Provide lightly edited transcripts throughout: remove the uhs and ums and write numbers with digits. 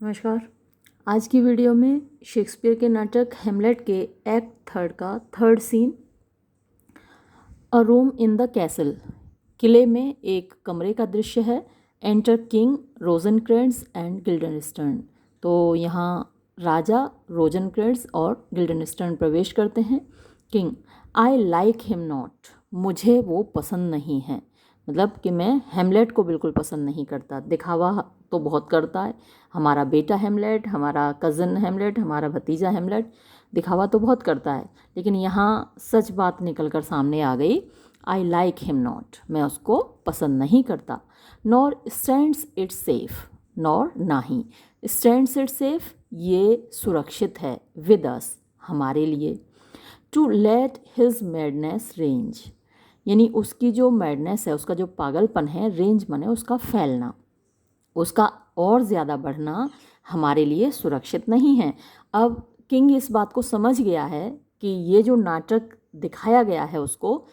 नमस्कार। आज की वीडियो में शेक्सपियर के नाटक हेमलेट के एक्ट थर्ड का third scene, a room in the castle, किले में एक कमरे का दृश्य है। Enter king Rosencrantz and Guildenstern. तो यहाँ राजा रोजनक्रेंट्स और गिल्डनस्टर्न प्रवेश करते हैं। King: I like him not, मुझे वो पसंद नहीं है। मतलब कि मैं हेमलेट को बिल्कुल पसंद नहीं करता। दिखावा तो बहुत करता है, हमारा बेटा हेमलेट, हमारा कज़न हेमलेट, हमारा भतीजा हेमलेट, दिखावा तो बहुत करता है। लेकिन यहाँ सच बात निकल कर सामने आ गई। आई लाइक हिम नॉट, मैं उसको पसंद नहीं करता। Nor stands it safe, nor ना ही स्टैंड्स इट सेफ, ये सुरक्षित है। विद अस, हमारे लिए। To let his madness range, यानी उसकी जो मैडनेस है, उसका जो पागलपन है, रेंज माने उसका फैलना, उसका और ज़्यादा बढ़ना हमारे लिए सुरक्षित नहीं है। अब किंग इस बात को समझ गया है कि ये जो नाटक दिखाया गया है उसको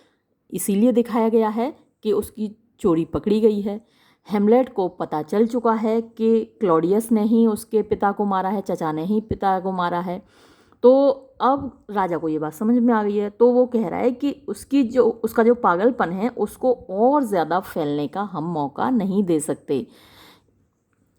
इसीलिए दिखाया गया है कि उसकी चोरी पकड़ी गई है। हेमलेट को पता चल चुका है कि क्लॉडियस ने ही उसके पिता को मारा है, चचा ने ही पिता को मारा है। तो अब राजा को ये बात समझ में आ गई है, तो वो कह रहा है कि उसका जो पागलपन है उसको और ज़्यादा फैलने का हम मौका नहीं दे सकते।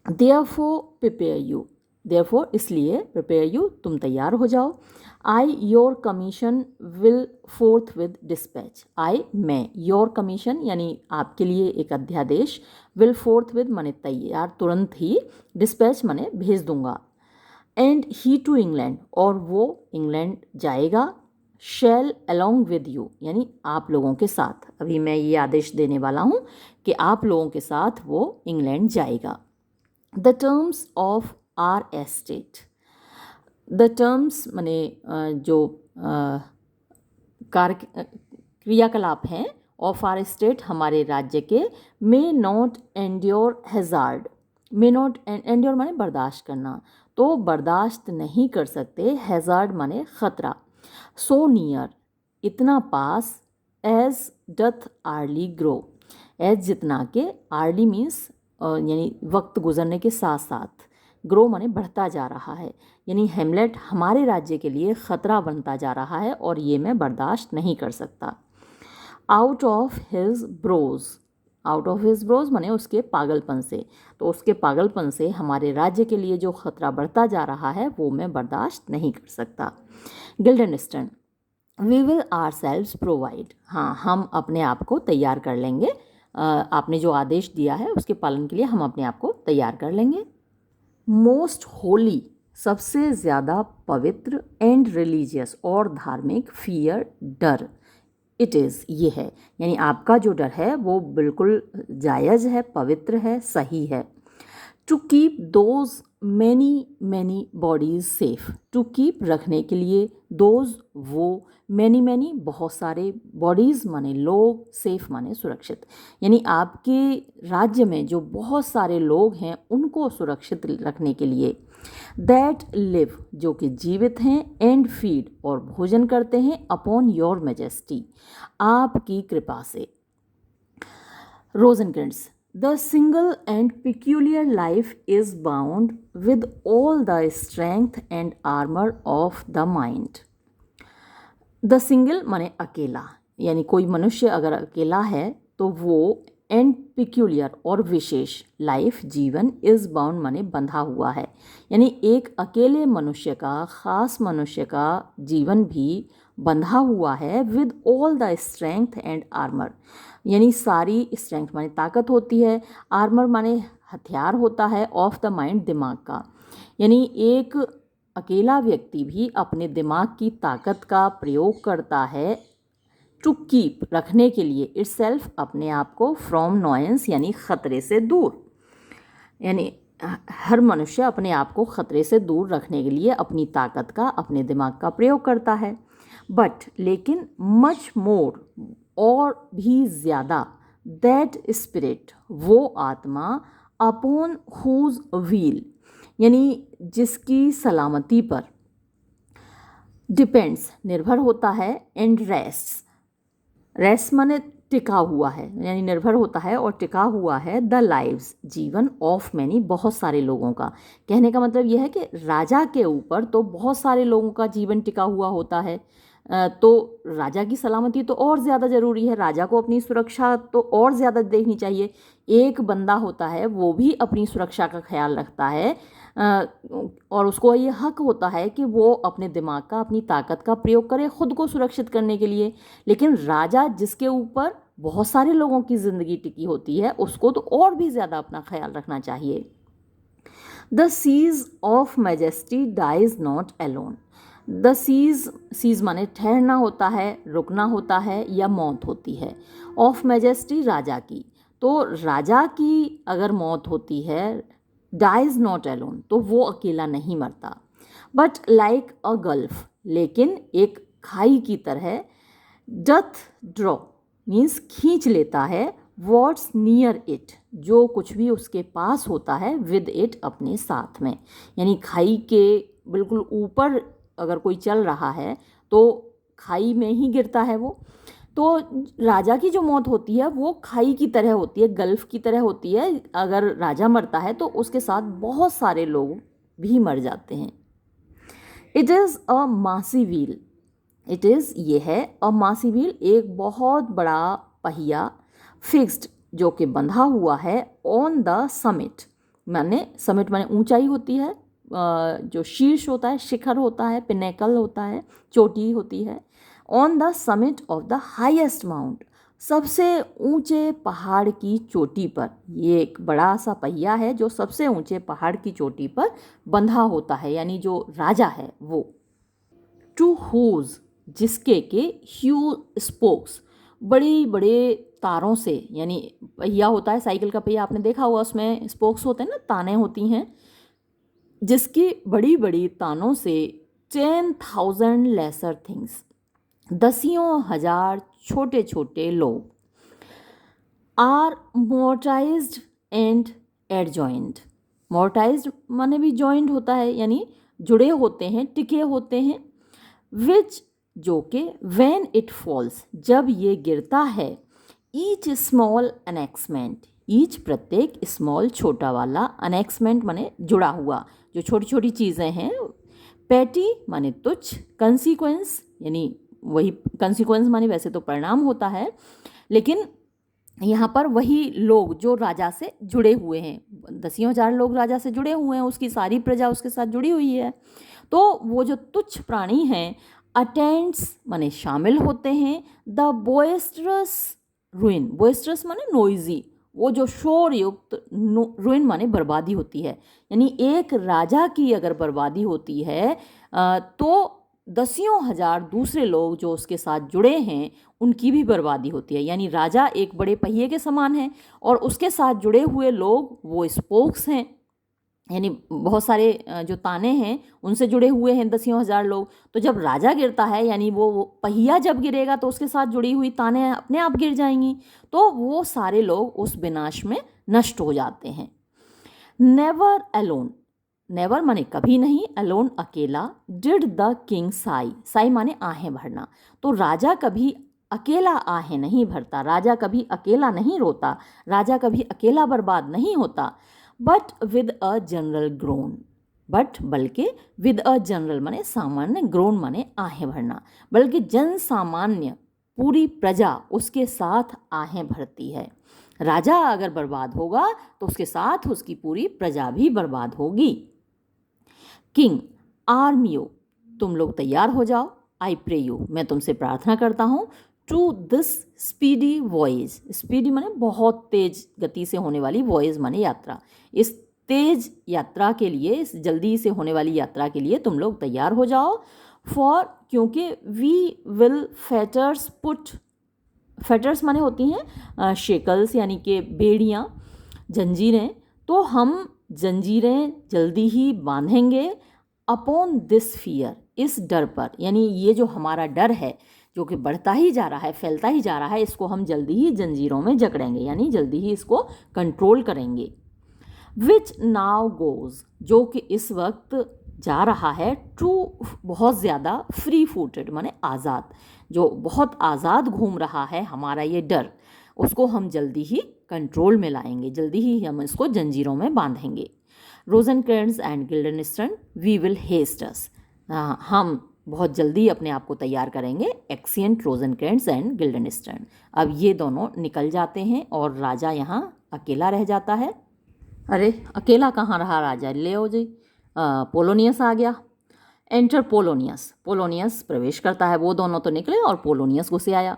देयरफॉर प्रिपेयर यू, देयरफॉर इसलिए, प्रिपेयर यू तुम तैयार हो जाओ। I your commission will forthwith dispatch, I मैं, योर कमीशन यानी आपके लिए एक अध्यादेश, विल फोर्थ विद माने तैयार, तुरंत ही, डिस्पैच माने भेज दूंगा। एंड ही टू इंग्लैंड, और वो इंग्लैंड जाएगा। शैल अलॉन्ग विद यू, यानी आप लोगों के साथ, अभी मैं ये आदेश देने वाला हूँ कि आप लोगों के साथ वो इंग्लैंड जाएगा। The terms of our estate, the terms माने जो क्रियाकलाप हैं, ऑफ आर स्टेट हमारे राज्य के, may not endure hazard, may not endure माने बर्दाश्त करना, तो बर्दाश्त नहीं कर सकते, हैजार्ड माने खतरा। सो नियर, इतना पास, as doth hourly grow, as जितना के, आर्ली मीन्स यानी वक्त गुजरने के साथ साथ, ग्रो माने बढ़ता जा रहा है, यानी हेमलेट हमारे राज्य के लिए ख़तरा बनता जा रहा है और ये मैं बर्दाश्त नहीं कर सकता। Out of his brows, out of his brows माने उसके पागलपन से, तो उसके पागलपन से हमारे राज्य के लिए जो ख़तरा बढ़ता जा रहा है वो मैं बर्दाश्त नहीं कर सकता। Guildenstern: we will ourselves provide, हाँ हम अपने आप को तैयार कर लेंगे, आपने जो आदेश दिया है उसके पालन के लिए हम अपने आप को तैयार कर लेंगे। मोस्ट होली, सबसे ज़्यादा पवित्र, एंड रिलीजियस और धार्मिक, फियर डर, इट इज़ ये है, यानी आपका जो डर है वो बिल्कुल जायज़ है, पवित्र है, सही है। To keep those many many bodies safe, to keep रखने के लिए, दोज वो, मैनी मैनी बहुत सारे, बॉडीज़ माने लोग, सेफ माने सुरक्षित, यानी आपके राज्य में जो बहुत सारे लोग हैं उनको सुरक्षित रखने के लिए। दैट लिव, जो कि जीवित हैं, एंड फीड और भोजन करते हैं, अपॉन योर मैजेस्टी, आपकी कृपा से। Rosencrantz: the single and peculiar life is bound with all the strength and armor of the mind. The single माने अकेला, यानी कोई मनुष्य अगर अकेला है तो वो, एंड पिक्यूलियर और विशेष, लाइफ जीवन, इज बाउंड माने बंधा हुआ है, यानी एक अकेले मनुष्य का, खास मनुष्य का जीवन भी बंधा हुआ है, with all the strength and armour, यानी सारी स्ट्रेंथ माने ताकत होती है, आर्मर माने हथियार होता है, ऑफ द माइंड दिमाग का, यानी एक अकेला व्यक्ति भी अपने दिमाग की ताकत का प्रयोग करता है, टू कीप रखने के लिए, इटसेल्फ अपने आप को, फ्रॉम नॉयंस यानी खतरे से दूर, यानी हर मनुष्य अपने आप को खतरे से दूर रखने के लिए अपनी ताकत का, अपने दिमाग का प्रयोग करता है। बट लेकिन, मच मोर और भी ज़्यादा, दैट स्पिरिट वो आत्मा, अपॉन हुज व्हील यानी जिसकी सलामती पर, डिपेंड्स निर्भर होता है, एंड रेस्ट, रेस्ट माने टिका हुआ है, यानी निर्भर होता है और टिका हुआ है द लाइव्स, जीवन, ऑफ मैनी, बहुत सारे लोगों का। कहने का मतलब यह है कि राजा के ऊपर तो बहुत सारे लोगों का जीवन टिका हुआ होता है, तो राजा की सलामती तो और ज़्यादा ज़रूरी है, राजा को अपनी सुरक्षा तो और ज़्यादा देखनी चाहिए। एक बंदा होता है वो भी अपनी सुरक्षा का ख्याल रखता है, और उसको ये हक होता है कि वो अपने दिमाग का, अपनी ताकत का प्रयोग करे खुद को सुरक्षित करने के लिए। लेकिन राजा जिसके ऊपर बहुत सारे लोगों की ज़िंदगी टिकी होती है, उसको तो और भी ज़्यादा अपना ख्याल रखना चाहिए। The cease of majesty dies not alone. The cease माने ठहरना होता है, रुकना होता है, या मौत होती है। ऑफ मैजेस्टी राजा की, तो राजा की अगर मौत होती है, डाइज नॉट अलोन, तो वो अकेला नहीं मरता। बट लाइक अ गल्फ, लेकिन एक खाई की तरह, डथ ड्रॉ मीन्स खींच लेता है, वॉट्स नियर इट, जो कुछ भी उसके पास होता है, विद इट अपने साथ में। यानी खाई के बिल्कुल ऊपर अगर कोई चल रहा है तो खाई में ही गिरता है वो। तो राजा की जो मौत होती है वो खाई की तरह होती है, गल्फ की तरह होती है। अगर राजा मरता है तो उसके साथ बहुत सारे लोग भी मर जाते हैं। इट इज़ अ मासी व्हील, इट इज़ ये है, अ मासी व्हील एक बहुत बड़ा पहिया, फिक्स्ड जो कि बंधा हुआ है, ऑन द समिट माने ऊंचाई होती है, जो शीर्ष होता है, शिखर होता है, पिनेकल होता है, चोटी होती है। On the summit of the highest mount, सबसे ऊंचे पहाड़ की चोटी पर। ये एक बड़ा सा पहिया है जो सबसे ऊंचे पहाड़ की चोटी पर बंधा होता है, यानी जो राजा है वो। टू हुज, जिसके के ह्यू स्पोक्स, बड़े बड़े तारों से, यानी पहिया होता है, साइकिल का पहिया आपने देखा हुआ, उसमें स्पोक्स होते हैं ना, ताने होती हैं, जिसकी बड़ी बड़ी तानों से 10,000 लेसर थिंग्स, 10,000 छोटे छोटे लोग, आर मोर्टाइज्ड एंड एडजॉइंड। मोर्टाइज्ड माने भी जॉइंट होता है, यानी जुड़े होते हैं, टिके होते हैं। विच, जो कि व्हेन इट फॉल्स, जब ये गिरता है, ईच स्मॉल अनेक्समेंट, ईच प्रत्येक, स्मॉल छोटा वाला, अनेक्समेंट माने जुड़ा हुआ, जो छोटी छोटी चीज़ें हैं, पैटी माने तुच्छ, कंसीक्वेंस यानी वही, कंसीक्वेंस माने वैसे तो परिणाम होता है, लेकिन यहाँ पर वही लोग जो राजा से जुड़े हुए हैं, 10,000 लोग राजा से जुड़े हुए हैं, उसकी सारी प्रजा उसके साथ जुड़ी हुई है। तो वो जो तुच्छ प्राणी हैं, अटेंड्स माने शामिल होते हैं, द बोएस्ट्रस रुइन, बोएस्ट्रस माने नोइजी, वो जो शोर युक्त, रुइन माने बर्बादी होती है। यानी एक राजा की अगर बर्बादी होती है तो 10,000 दूसरे लोग जो उसके साथ जुड़े हैं उनकी भी बर्बादी होती है। यानी राजा एक बड़े पहिए के समान है और उसके साथ जुड़े हुए लोग वो स्पोक्स हैं, यानी बहुत सारे जो ताने हैं उनसे जुड़े हुए हैं 10,000 लोग। तो जब राजा गिरता है, यानी वो पहिया जब गिरेगा तो उसके साथ जुड़ी हुई ताने अपने आप गिर जाएंगी, तो वो सारे लोग उस विनाश में नष्ट हो जाते हैं। नेवर अलोन, नेवर माने कभी नहीं, अलोन अकेला, did the king Sai, Sai माने आहें भरना, तो राजा कभी अकेला आहें नहीं भरता, राजा कभी अकेला नहीं रोता, राजा कभी अकेला बर्बाद नहीं होता। But with a general grown, but बल्कि, विद अ जनरल माने सामान्य, ग्रोन माने आहें भरना, बल्कि जन सामान्य पूरी प्रजा उसके साथ आहें भरती है। राजा अगर बर्बाद होगा तो उसके साथ उसकी पूरी प्रजा भी बर्बाद होगी। किंग, आर्मियो, तुम लोग तैयार हो जाओ, आई प्रे यू, मैं तुमसे प्रार्थना करता हूँ, to this speedy voyage, speedy माने बहुत तेज गति से होने वाली, वॉयज माने यात्रा, इस तेज यात्रा के लिए, इस जल्दी से होने वाली यात्रा के लिए तुम लोग तैयार हो जाओ। फॉर, क्योंकि we will fetters put, fetters माने होती हैं शेकल्स यानी कि बेड़ियाँ, जंजीरें, तो हम जंजीरें जल्दी ही बांधेंगे, अपॉन दिस फियर, इस डर पर, यानी ये जो हमारा डर है जो कि बढ़ता ही जा रहा है, फैलता ही जा रहा है, इसको हम जल्दी ही जंजीरों में जकड़ेंगे, यानी जल्दी ही इसको कंट्रोल करेंगे। विच नाउ गोज, जो कि इस वक्त जा रहा है टू बहुत ज़्यादा फ्री फूटेड माने आज़ाद, जो बहुत आज़ाद घूम रहा है हमारा ये डर, उसको हम जल्दी ही कंट्रोल में लाएंगे, जल्दी ही हम इसको जंजीरों में बांधेंगे। रोजनक्रेंट्ज़ एंड गिल्डनस्टर्न वी विल हेस्ट अस, हम बहुत जल्दी अपने आप को तैयार करेंगे। एक्सिएंट, रोजनक्रेंट्ज़ एंड गिल्डनस्टर्न। अब ये दोनों निकल जाते हैं और राजा यहाँ अकेला रह जाता है। अरे अकेला कहाँ रहा राजा, ले आओ जी, पोलोनियस आ गया। एंटर पोलोनियस, पोलोनियस प्रवेश करता है। वो दोनों तो निकले और पोलोनियस घुसे आया।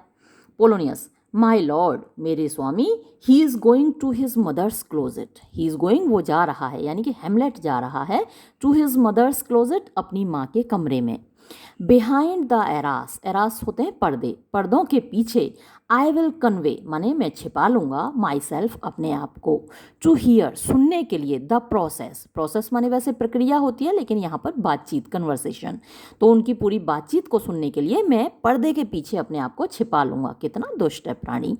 पोलोनियस, माई लॉर्ड, मेरे स्वामी, he is going to his mother's closet. He is going, वो जा रहा है, यानी कि हेमलेट जा रहा है, टू हिज मदर्स क्लोजेट, अपनी माँ के कमरे में। बिहाइंड द एरास, एरास होते हैं पर्दे, पर्दों के पीछे। आई विल कन्वे, माने मैं छिपा लूँगा, माई सेल्फ, अपने आप को। टू हियर, सुनने के लिए। द प्रोसेस, प्रोसेस माने वैसे प्रक्रिया होती है, लेकिन यहाँ पर बातचीत, कन्वर्सेशन, तो उनकी पूरी बातचीत को सुनने के लिए मैं पर्दे के पीछे अपने आप को छिपा लूँगा। कितना दुष्ट है प्राणी।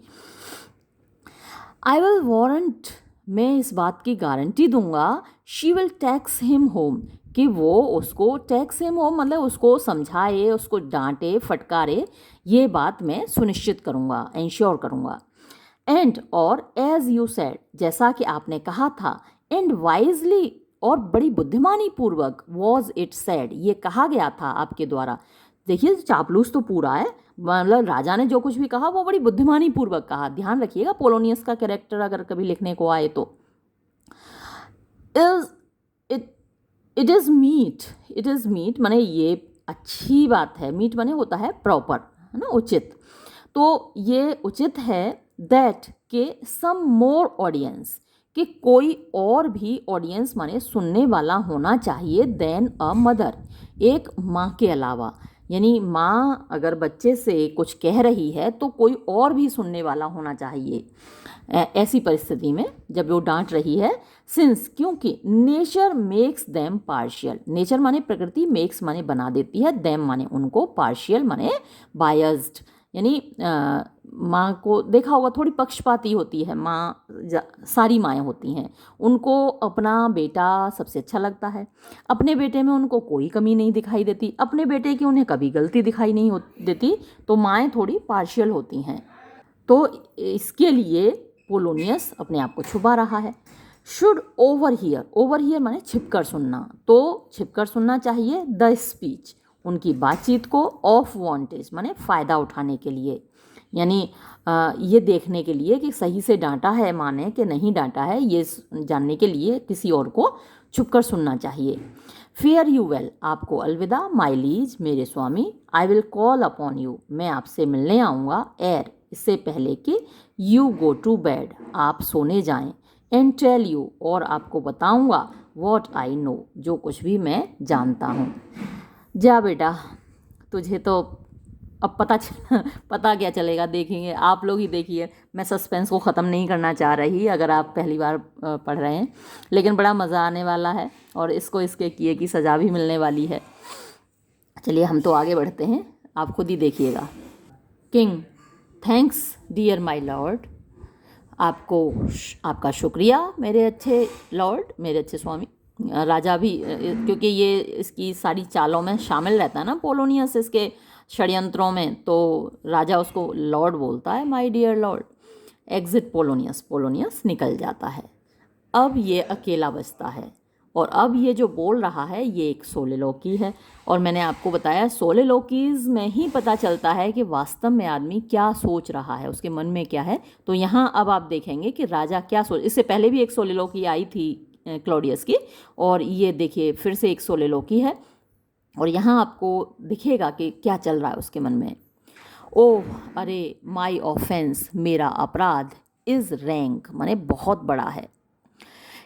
आई विल वारंट, मैं इस बात की गारंटी दूंगा, she will tax him home, कि वो उसको टैक्स हिम होम मतलब उसको समझाए, उसको डांटे, फटकारे, ये बात मैं सुनिश्चित करूँगा, इंश्योर करूँगा। एंड, और एज यू सेड, जैसा कि आपने कहा था। एंड वाइजली, और बड़ी बुद्धिमानी पूर्वक। वॉज इट सेड, ये कहा गया था आपके द्वारा। देखिए चापलूस तो पूरा है, मतलब राजा ने जो कुछ भी कहा वो बड़ी बुद्धिमानी पूर्वक कहा। ध्यान रखिएगा पोलोनियस का कैरेक्टर अगर कभी लिखने को आए तो। Is it it is meet, it is meet माने ये अच्छी बात है, मीट माने होता है प्रॉपर, है ना, उचित। तो ये उचित है दैट के सम मोर ऑडियंस, कि कोई और भी ऑडियंस माने सुनने वाला होना चाहिए देन अ मदर, एक माँ के अलावा। यानी माँ अगर बच्चे से कुछ कह रही है तो कोई और भी सुनने वाला होना चाहिए ऐसी परिस्थिति में जब वो डांट रही है। सिंस, क्योंकि nature makes them partial, nature माने प्रकृति, मेक्स माने बना देती है, देम माने उनको, पार्शियल माने बायस्ड, यानी माँ को देखा होगा थोड़ी पक्षपाती होती है माँ, सारी माएँ होती हैं, उनको अपना बेटा सबसे अच्छा लगता है, अपने बेटे में उनको कोई कमी नहीं दिखाई देती, अपने बेटे की उन्हें कभी गलती दिखाई नहीं देती, तो माएँ थोड़ी पार्शियल होती हैं। तो इसके लिए पोलोनियस अपने आप को छुपा रहा है। Should over here, over here माने छिपकर सुनना, तो छिपकर सुनना चाहिए द स्पीच, उनकी बातचीत को, ऑफ वांटेज माने फ़ायदा उठाने के लिए, यानी ये देखने के लिए कि सही से डांटा है माँ ने कि नहीं डांटा है, ये जानने के लिए किसी और को छुपकर सुनना चाहिए। फेयर यू वेल, आपको अलविदा, माई लीज, मेरे स्वामी, I will call upon you, मैं आपसे मिलने आऊँगा, एर, इससे पहले कि यू गो टू बेड, आप सोने जाएं, एंड टेल यू, और आपको बताऊंगा, वॉट आई नो, जो कुछ भी मैं जानता हूँ। जा बेटा, तुझे तो अब पता क्या चलेगा, देखेंगे, आप लोग ही देखिए। मैं सस्पेंस को ख़त्म नहीं करना चाह रही अगर आप पहली बार पढ़ रहे हैं, लेकिन बड़ा मज़ा आने वाला है और इसको इसके किए की सज़ा भी मिलने वाली है। चलिए हम तो आगे बढ़ते हैं, आप खुद ही देखिएगा। King, thanks dear my lord, आपका शुक्रिया मेरे अच्छे लॉर्ड, मेरे अच्छे स्वामी। राजा भी, क्योंकि ये इसकी सारी चालों में शामिल रहता है ना पोलोनियस, इसके षड्यंत्रों में, तो राजा उसको लॉर्ड बोलता है, my dear lord. Exit Polonius, Polonius निकल जाता है। अब ये अकेला बचता है और अब ये जो बोल रहा है ये एक सोलिलोकी है, और मैंने आपको बताया सोलिलोकीज़ में ही पता चलता है कि वास्तव में आदमी क्या सोच रहा है, उसके मन में क्या है। तो यहाँ अब आप देखेंगे कि राजा क्या सोच, इससे पहले भी एक सोलिलोकी आई थी क्लॉडियस की, और ये देखिए फिर से एक सोलिलोकी है, और यहाँ आपको दिखेगा कि क्या चल रहा है उसके मन में। ओह अरे, माई ऑफेंस, मेरा अपराध, इज़ रैंक माने बहुत बड़ा है,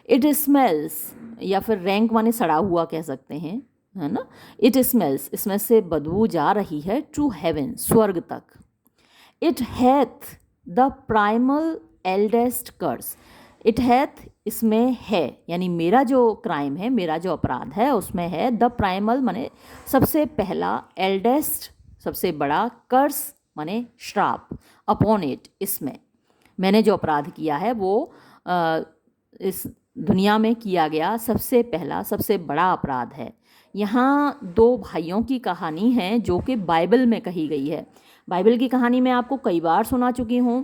इट स्मेल्स, या फिर रैंक माने सड़ा हुआ कह सकते हैं, है ना। इट स्मेल्स, इसमें से बदबू जा रही है, टू हेवन, स्वर्ग तक। It hath the primal eldest curse, it hath, इसमें है, यानी मेरा जो क्राइम है, मेरा जो अपराध है उसमें है, द प्राइमल माने सबसे पहला, एल्डेस्ट सबसे बड़ा, कर्स माने श्राप, अपॉन इट, इसमें मैंने जो अपराध किया है वो इस दुनिया में किया गया सबसे पहला सबसे बड़ा अपराध है। यहाँ दो भाइयों की कहानी है जो कि बाइबल में कही गई है। बाइबल की कहानी मैं आपको कई बार सुना चुकी हूँ,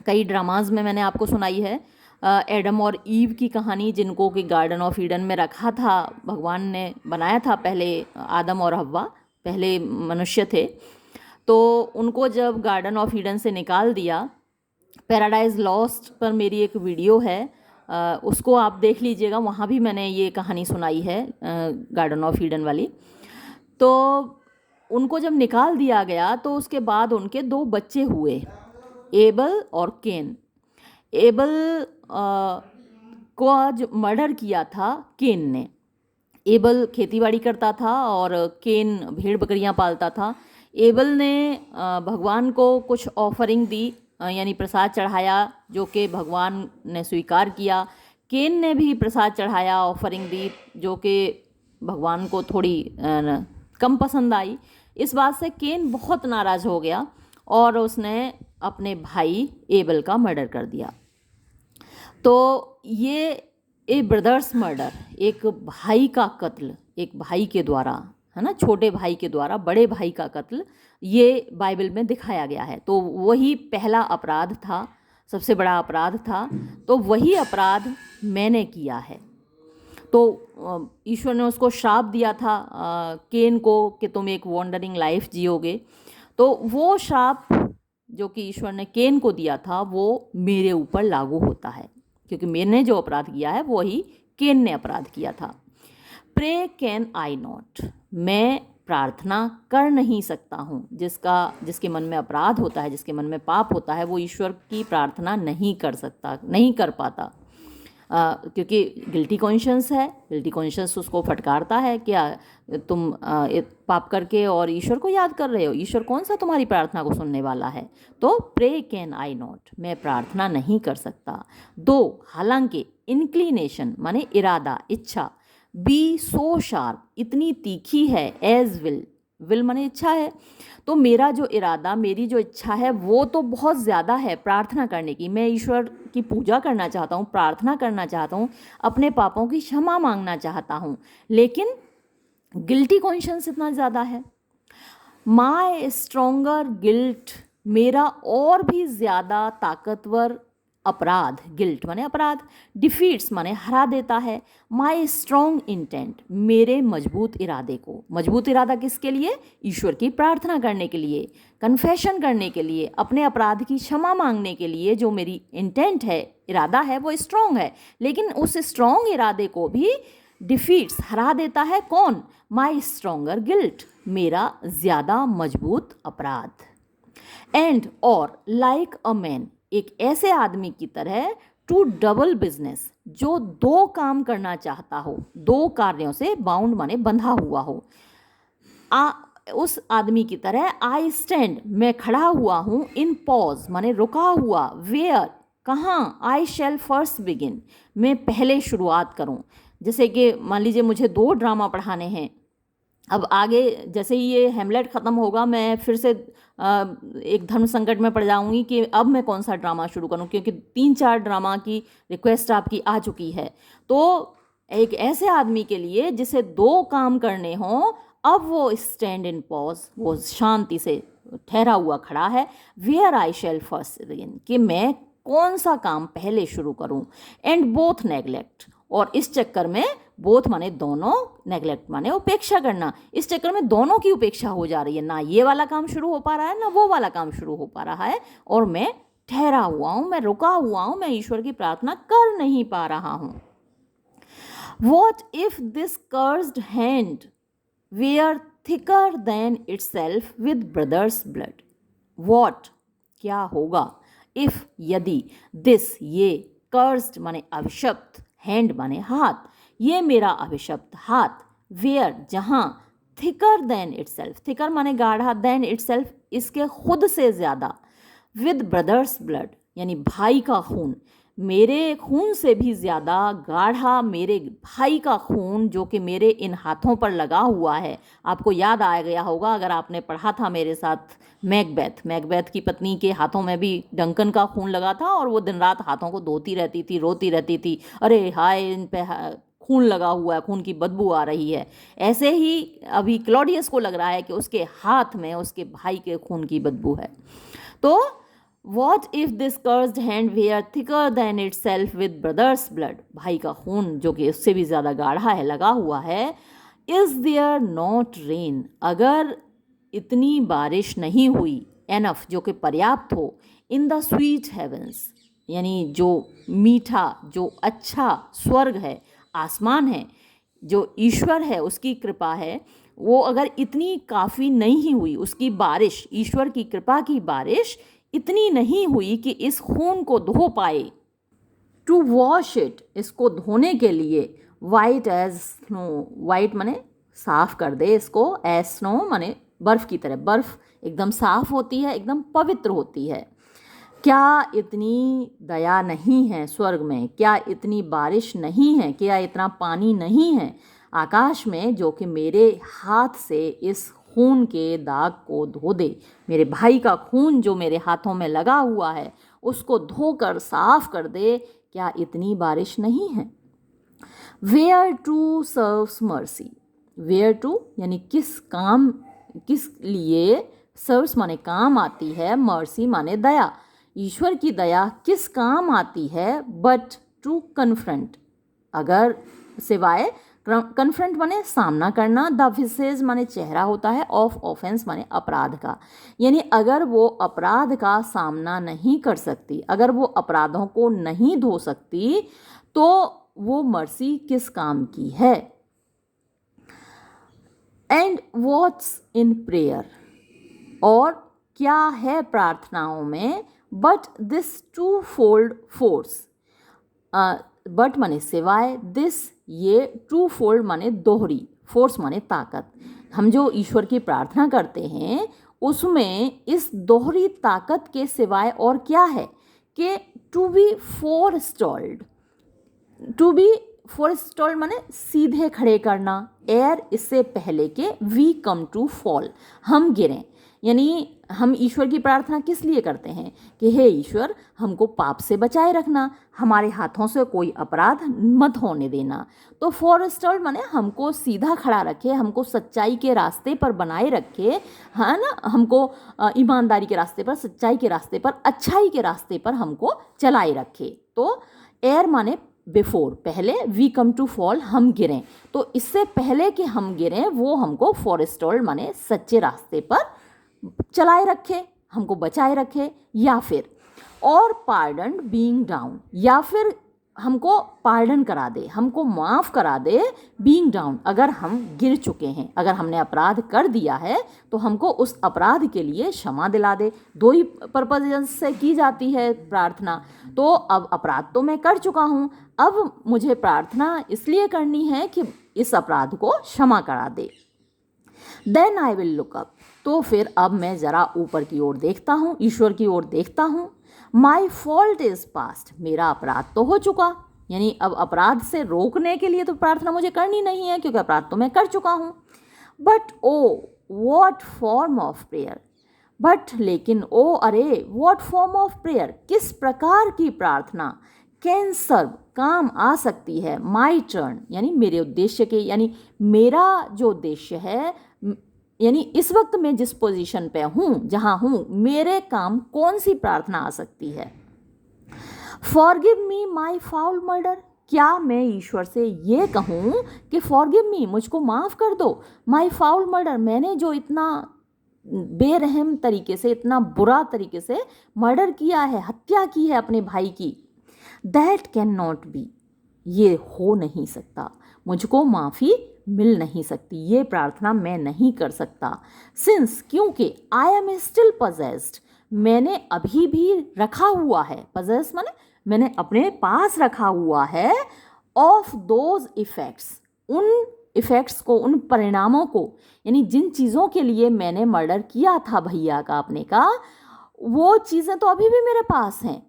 कई ड्रामाज में मैंने आपको सुनाई है। एडम और ईव की कहानी, जिनको कि गार्डन ऑफ ईडन में रखा था, भगवान ने बनाया था। पहले आदम और हव्वा पहले मनुष्य थे, तो उनको जब गार्डन ऑफ ईडन से निकाल दिया। पैराडाइज लॉस्ट पर मेरी एक वीडियो है, उसको आप देख लीजिएगा, वहाँ भी मैंने ये कहानी सुनाई है, गार्डन ऑफ ईडन वाली। तो उनको जब निकाल दिया गया तो उसके बाद उनके दो बच्चे हुए, एबल और केन। एबल को आज मर्डर किया था केन ने। एबल खेतीबाड़ी करता था और केन भेड़ बकरियां पालता था। एबल ने भगवान को कुछ ऑफरिंग दी, यानी प्रसाद चढ़ाया, जो कि भगवान ने स्वीकार किया। केन ने भी प्रसाद चढ़ाया, ऑफरिंग दी, जो कि भगवान को थोड़ी कम पसंद आई। इस बात से केन बहुत नाराज़ हो गया और उसने अपने भाई एबल का मर्डर कर दिया। तो ये ए ब्रदर्स मर्डर, एक भाई का कत्ल, एक भाई के द्वारा, है ना, छोटे भाई के द्वारा बड़े भाई का कत्ल, ये बाइबल में दिखाया गया है। तो वही पहला अपराध था, सबसे बड़ा अपराध था। तो वही अपराध मैंने किया है। तो ईश्वर ने उसको श्राप दिया था केन को कि तुम एक वॉन्डरिंग लाइफ जियोगे। तो वो श्राप जो कि ईश्वर ने केन को दिया था वो मेरे ऊपर लागू होता है, क्योंकि मैंने जो अपराध किया है वही केन ने अपराध किया था। प्रे कैन आई नॉट, मैं प्रार्थना कर नहीं सकता हूँ। जिसके मन में अपराध होता है, जिसके मन में पाप होता है, वो ईश्वर की प्रार्थना नहीं कर सकता, नहीं कर पाता, क्योंकि गिल्टी कॉन्शियंस है। गिल्टी कॉन्शियंस उसको फटकारता है, क्या तुम पाप करके और ईश्वर को याद कर रहे हो, ईश्वर कौन सा तुम्हारी प्रार्थना को सुनने वाला है। तो प्रे कैन आई नॉट, मैं प्रार्थना नहीं कर सकता। दो, हालांकि इंक्लिनेशन माने इरादा, इच्छा, बी सो शार्प, इतनी तीखी है, एज विल, विल माने इच्छा है। तो मेरा जो इरादा, मेरी जो इच्छा है वो तो बहुत ज़्यादा है प्रार्थना करने की। मैं ईश्वर की पूजा करना चाहता हूँ, प्रार्थना करना चाहता हूँ, अपने पापों की क्षमा मांगना चाहता हूँ, लेकिन गिल्टी कॉन्शियंस इतना ज़्यादा है। माई स्ट्रोंगर गिल्ट, मेरा और भी ज़्यादा ताकतवर अपराध, गिल्ट माने अपराध, डिफीट्स माने हरा देता है। माई स्ट्रॉन्ग इंटेंट, मेरे मजबूत इरादे को। मजबूत इरादा किसके लिए? ईश्वर की प्रार्थना करने के लिए, कन्फेशन करने के लिए, अपने अपराध की क्षमा मांगने के लिए। जो मेरी इंटेंट है, इरादा है, वो स्ट्रॉन्ग है, लेकिन उस स्ट्रॉन्ग इरादे को भी डिफीट्स, हरा देता है। कौन? माई स्ट्रॉन्गर गिल्ट, मेरा ज़्यादा मजबूत अपराध। एंड और लाइक अ मैन, एक ऐसे आदमी की तरह, टू डबल बिजनेस, जो दो काम करना चाहता हो, दो कार्यों से बाउंड माने बंधा हुआ हो, उस आदमी की तरह आई स्टैंड, मैं खड़ा हुआ हूँ, इन पॉज माने रुका हुआ, वेयर कहाँ, आई शैल फर्स्ट बिगिन, मैं पहले शुरुआत करूँ। जैसे कि मान लीजिए मुझे 2 ड्रामा पढ़ाने हैं, अब आगे जैसे ही ये हेमलेट ख़त्म होगा मैं फिर से एक धर्म संकट में पड़ जाऊंगी कि अब मैं कौन सा ड्रामा शुरू करूं, क्योंकि 3-4 ड्रामा की रिक्वेस्ट आपकी आ चुकी है। तो एक ऐसे आदमी के लिए जिसे 2 काम करने हों, अब वो स्टैंड इन पॉज, वो शांति से ठहरा हुआ खड़ा है। Where I shall first begin, कि मैं कौन सा काम पहले शुरू करूं। एंड बोथ नेग्लेक्ट, और इस चक्कर में बोथ माने दोनों, नेग्लेक्ट माने उपेक्षा करना, इस चक्कर में दोनों की उपेक्षा हो जा रही है। ना ये वाला काम शुरू हो पा रहा है, ना वो वाला काम शुरू हो पा रहा है, और मैं ठहरा हुआ हूँ, मैं रुका हुआ हूँ, मैं ईश्वर की प्रार्थना कर नहीं पा रहा हूँ। What if this cursed hand were thicker than itself with brother's blood? What, क्या होगा, if यदि, this ये, cursed माने अभिशप्त, hand माने हाथ, ये मेरा अभिशप्त हाथ, where जहाँ, thicker than itself, thicker माने गाढ़ा, than itself इसके खुद से ज़्यादा, with brother's blood यानी भाई का खून, मेरे खून से भी ज़्यादा गाढ़ा मेरे भाई का खून जो कि मेरे इन हाथों पर लगा हुआ है। आपको याद आ गया होगा अगर आपने पढ़ा था मेरे साथ मैकबेथ की पत्नी के हाथों में भी डंकन का खून लगा था और वो दिन रात हाथों को धोती रहती थी, रोती रहती थी, अरे हाय इन पे खून लगा हुआ है, खून की बदबू आ रही है। ऐसे ही अभी क्लॉडियस को लग रहा है कि उसके हाथ में उसके भाई के खून की बदबू है। तो what if this cursed hand were thicker than itself with brother's blood, भाई का खून जो कि उससे भी ज़्यादा गाढ़ा है लगा हुआ है। इज़ देयर नॉट रेन, अगर इतनी बारिश नहीं हुई, एनफ जो कि पर्याप्त हो, इन द स्वीट हेवंस यानी जो मीठा जो अच्छा स्वर्ग है, आसमान है, जो ईश्वर है उसकी कृपा है, वो अगर इतनी काफ़ी नहीं हुई, उसकी बारिश, ईश्वर की कृपा की बारिश इतनी नहीं हुई कि इस खून को धो पाए, टू वॉश इट, इसको धोने के लिए, वाइट एज स्नो, वाइट माने साफ कर दे इसको, एज स्नो माने बर्फ़ की तरह, बर्फ़ एकदम साफ होती है, एकदम पवित्र होती है। क्या इतनी दया नहीं है स्वर्ग में, क्या इतनी बारिश नहीं है, क्या इतना पानी नहीं है आकाश में जो कि मेरे हाथ से इस खून के दाग को धो दे, मेरे भाई का खून जो मेरे हाथों में लगा हुआ है उसको धोकर साफ कर दे, क्या इतनी बारिश नहीं है। Whereto serves mercy, whereto यानी किस काम, किस लिए, सर्व्स माने काम आती है, मर्सी माने दया, ईश्वर की दया किस काम आती है, बट टू कन्फ्रंट, अगर सिवाय, कन्फ्रंट माने सामना करना, द विसेज माने चेहरा होता है, ऑफ ऑफेंस माने अपराध का, यानी अगर वो अपराध का सामना नहीं कर सकती, अगर वो अपराधों को नहीं धो सकती तो वो मर्सी किस काम की है। एंड व्हाट्स इन प्रेयर, और क्या है प्रार्थनाओं में, but this twofold force, but माने सिवाय, दिस ये टू फोल्ड माने दोहरी, फोर्स माने ताकत, हम जो ईश्वर की प्रार्थना करते हैं उसमें इस दोहरी ताकत के सिवाय और क्या है कि टू बी फोरस्टॉल्ड, टू बी फोरस्टॉल्ड माने सीधे खड़े करना, एयर इससे पहले के वी कम टू फॉल, हम गिरें, यानी हम ईश्वर की प्रार्थना किस लिए करते हैं कि हे ईश्वर हमको पाप से बचाए रखना, हमारे हाथों से कोई अपराध मत होने देना। तो फोरस्टॉल्ड माने हमको सीधा खड़ा रखे, हमको सच्चाई के रास्ते पर बनाए रखे, है ना, हमको ईमानदारी के रास्ते पर, सच्चाई के रास्ते पर, अच्छाई के रास्ते पर हमको चलाए रखे। तो एयर माने बिफोर, पहले, वी कम टू फॉल हम गिरें, तो इससे पहले कि हम गिरें वो हमको फोरस्टॉल्ड माने सच्चे रास्ते पर चलाए रखे, हमको बचाए रखे, या फिर और पार्डन बीइंग डाउन, या फिर हमको पार्डन करा दे, हमको माफ़ करा दे, बीइंग डाउन अगर हम गिर चुके हैं, अगर हमने अपराध कर दिया है तो हमको उस अपराध के लिए क्षमा दिला दे। दो ही पर्पज से की जाती है प्रार्थना। तो अब अपराध तो मैं कर चुका हूँ, अब मुझे प्रार्थना इसलिए करनी है कि इस अपराध को क्षमा करा दे। Then I will look up, तो फिर अब मैं ज़रा ऊपर की ओर देखता हूँ, ईश्वर की ओर देखता हूँ। माई फॉल्ट इज़ पास्ट, मेरा अपराध तो हो चुका, यानी अब अपराध से रोकने के लिए तो प्रार्थना मुझे करनी नहीं है क्योंकि अपराध तो मैं कर चुका हूँ। But O what form of prayer, but लेकिन ओ अरे वॉट फॉर्म ऑफ प्रेयर, किस प्रकार की प्रार्थना, कैन सर्व काम आ सकती है, माई टर्न यानी मेरे उद्देश्य के, यानी मेरा जो उद्देश्य है, यानी इस वक्त मैं जिस पोजीशन पे हूँ, जहाँ हूँ, मेरे काम कौन सी प्रार्थना आ सकती है। फॉरगिव मी माई फाउल मर्डर, क्या मैं ईश्वर से ये कहूँ कि फॉरगिव मी, मुझको माफ़ कर दो, माई फाउल मर्डर, मैंने जो इतना बेरहम तरीके से, इतना बुरा तरीके से मर्डर किया है, हत्या की है अपने भाई की, दैट कैन नॉट बी, ये हो नहीं सकता, मुझको माफ़ी मिल नहीं सकती, ये प्रार्थना मैं नहीं कर सकता। सिंस क्योंकि आई एम स्टिल पजेस्ड, मैंने अभी भी रखा हुआ है, पजेस माने मैंने अपने पास रखा हुआ है, ऑफ दोज इफ़ेक्ट्स, उन इफ़ेक्ट्स को, उन परिणामों को, यानी जिन चीज़ों के लिए मैंने मर्डर किया था भैया का अपने का, वो चीज़ें तो अभी भी मेरे पास हैं।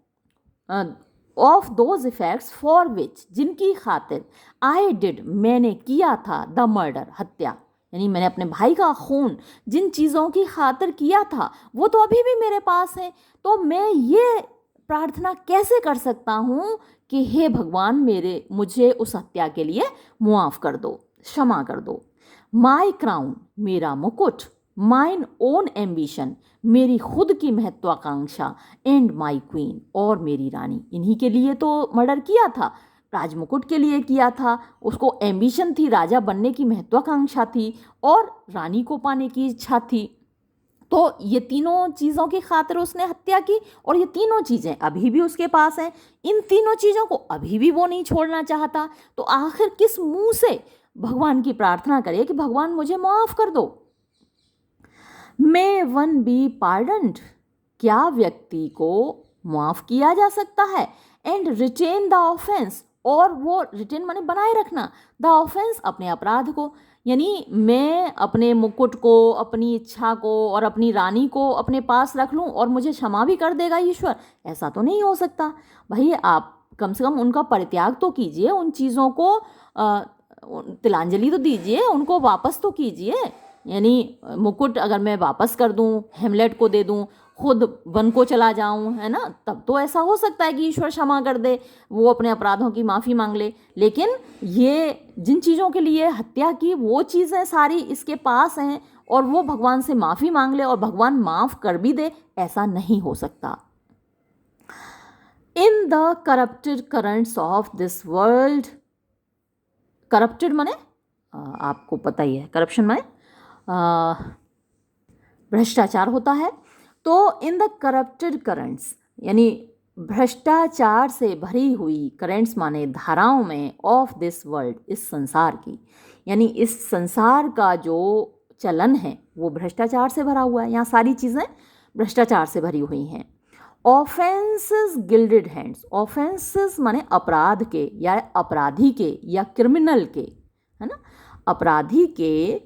Of those effects for which, जिनकी खातिर आई डिड, मैंने किया था, द मर्डर, हत्या, यानी मैंने अपने भाई का खून जिन चीज़ों की खातिर किया था वो तो अभी भी मेरे पास है। तो मैं ये प्रार्थना कैसे कर सकता हूँ कि हे भगवान मुझे उस हत्या के लिए मुआफ़ कर दो, क्षमा कर दो। माई क्राउन, मेरा मुकुट, माइन ओन एम्बिशन, मेरी खुद की महत्वाकांक्षा, एंड माई क्वीन, और मेरी रानी, इन्हीं के लिए तो मर्डर किया था, राजमुकुट के लिए किया था, उसको एम्बिशन थी, राजा बनने की महत्वाकांक्षा थी, और रानी को पाने की इच्छा थी। तो ये तीनों चीज़ों की खातिर उसने हत्या की, और ये तीनों चीज़ें अभी भी उसके पास हैं। इन तीनों चीज़ों को अभी भी वो नहीं छोड़ना चाहता। तो आखिर किस मुंह से भगवान की प्रार्थना करे कि भगवान मुझे माफ़ कर दो। मे वन बी पार्डन्ड, क्या व्यक्ति को माफ़ किया जा सकता है, एंड रिटेन द ऑफेंस, और वो रिटेन माने बनाए रखना, द ऑफेंस, अपने अपराध को। यानी मैं अपने मुकुट को, अपनी इच्छा को और अपनी रानी को अपने पास रख लूं और मुझे क्षमा भी कर देगा ईश्वर, ऐसा तो नहीं हो सकता। भाई आप कम से कम उनका परित्याग तो कीजिए, उन चीज़ों को तिलांजलि तो दीजिए, उनको वापस तो कीजिए। यानी मुकुट अगर मैं वापस कर दूं, हेमलेट को दे दूं, खुद वन को चला जाऊं, है ना, तब तो ऐसा हो सकता है कि ईश्वर क्षमा कर दे, वो अपने अपराधों की माफ़ी मांग ले। लेकिन ये जिन चीज़ों के लिए हत्या की वो चीज़ें सारी इसके पास हैं, और वो भगवान से माफ़ी मांग ले और भगवान माफ़ कर भी दे, ऐसा नहीं हो सकता। In the corrupted currents of this world, corrupted माने आपको पता ही है, करप्शन माने भ्रष्टाचार होता है। तो इन द करप्टेड करंट्स, यानी भ्रष्टाचार से भरी हुई, करंट्स माने धाराओं में, ऑफ दिस वर्ल्ड, इस संसार की, यानी इस संसार का जो चलन है वो भ्रष्टाचार से भरा हुआ है। यहाँ सारी चीज़ें भ्रष्टाचार से भरी हुई हैं। ऑफेंसेस गिल्डेड हैंड्स, ऑफेंसेस माने अपराध के या अपराधी के या क्रिमिनल के, है ना, अपराधी के,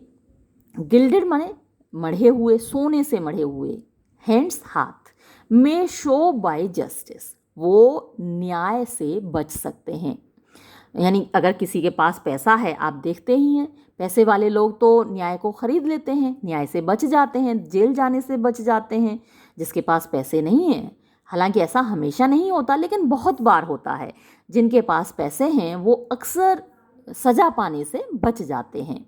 गिल्डेड माने मढ़े हुए, सोने से मढ़े हुए, हैंड्स हाथ, में शो बाय जस्टिस, वो न्याय से बच सकते हैं। यानी अगर किसी के पास पैसा है, आप देखते ही हैं, पैसे वाले लोग तो न्याय को खरीद लेते हैं, न्याय से बच जाते हैं, जेल जाने से बच जाते हैं। जिसके पास पैसे नहीं हैं, हालांकि ऐसा हमेशा नहीं होता लेकिन बहुत बार होता है, जिनके पास पैसे हैं वो अक्सर सज़ा पाने से बच जाते हैं।